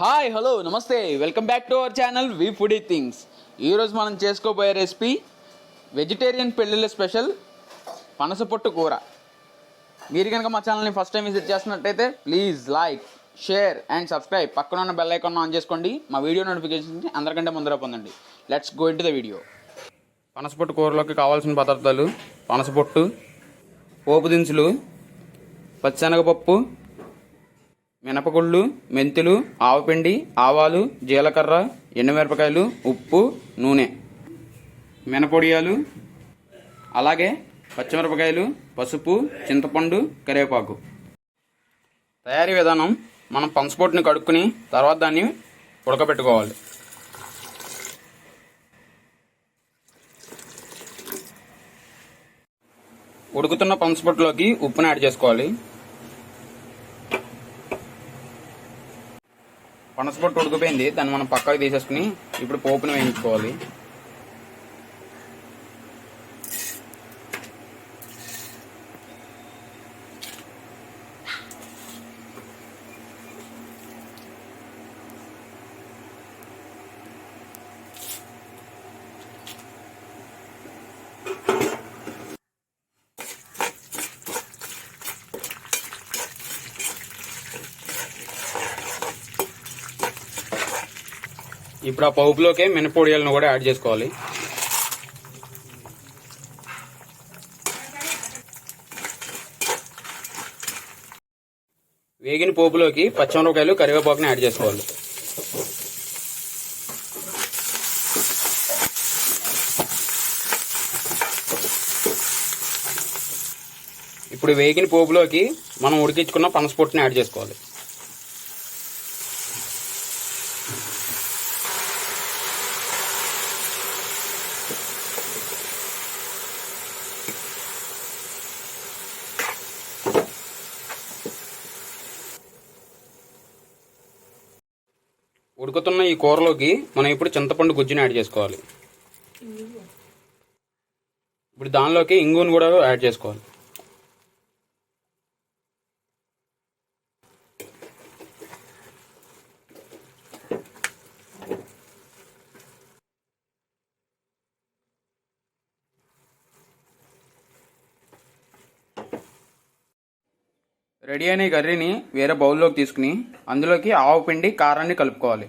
Hi hello నమస్తే welcome back to our channel V foodie things. ఈరోజు మనం చేసుకోబోయే రెసిపీ వెజిటేరియన్ పెళ్ళిళ్ళ స్పెషల్ పనస పొట్టు కూర. మీరు కనుక మా ఛానల్ని ఫస్ట్ టైం విజిట్ చేస్తున్నట్టయితే please like, share and subscribe. పక్కన ఉన్న బెల్ ఐకాన్ ఆన్ చేసుకోండి. మా వీడియో నోటిఫికేషన్స్ అందరికంటే ముందర పొందండి. Let's go into the video. పనస పొట్టు కూరలోకి కావాల్సిన పదార్థాలు: పనస పొట్టు, పోపు దినుసులు, పచ్చిశనగపప్పు, మినపగుళ్ళు, మెంతులు, ఆవపిండి, ఆవాలు, జీలకర్ర, ఎండుమిరపకాయలు, ఉప్పు, నూనె, మినపొడియాలు, అలాగే పచ్చిమిరపకాయలు, పసుపు, చింతపండు, కరివేపాకు. తయారీ విధానం: మనం పనసపొట్టుని కడుక్కుని తర్వాత దాన్ని ఉడకబెట్టుకోవాలి. ఉడుకుతున్న పనసపొట్టులోకి ఉప్పుని యాడ్ చేసుకోవాలి. పనసపొట్టు ఉడికిపోయింది, దాన్ని మనం పక్కకు తీసేసుకుని ఇప్పుడు పోపుని వేయించుకోవాలి. ఇప్పుడు ఆ పోపులోకి మినపొడియాలను కూడా యాడ్ చేసుకోవాలి. వేగిన పోపులోకి పచ్చిమిరపకాయలు, కరివేపాకుని యాడ్ చేసుకోవాలి. ఇప్పుడు వేగిన పోపులోకి మనం ఉడికించుకున్న పనసపొట్టుని యాడ్ చేసుకోవాలి. ఉడుకుతున్న ఈ కూరలోకి మనం ఇప్పుడు చింతపండు గుజ్జుని యాడ్ చేసుకోవాలి. ఇప్పుడు దానిలోకి ఇంగువను కూడా యాడ్ చేసుకోవాలి. రెడీ అయిన ఈ కర్రీని వేరే బౌల్లోకి తీసుకుని అందులోకి ఆవపిండి, కారాన్ని కలుపుకోవాలి.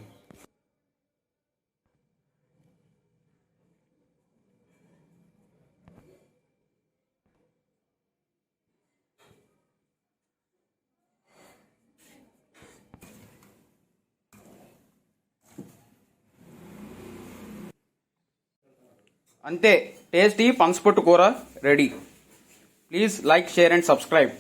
అంతే, టేస్టీ పనసపొట్టు కూర ready. Please like, share and subscribe.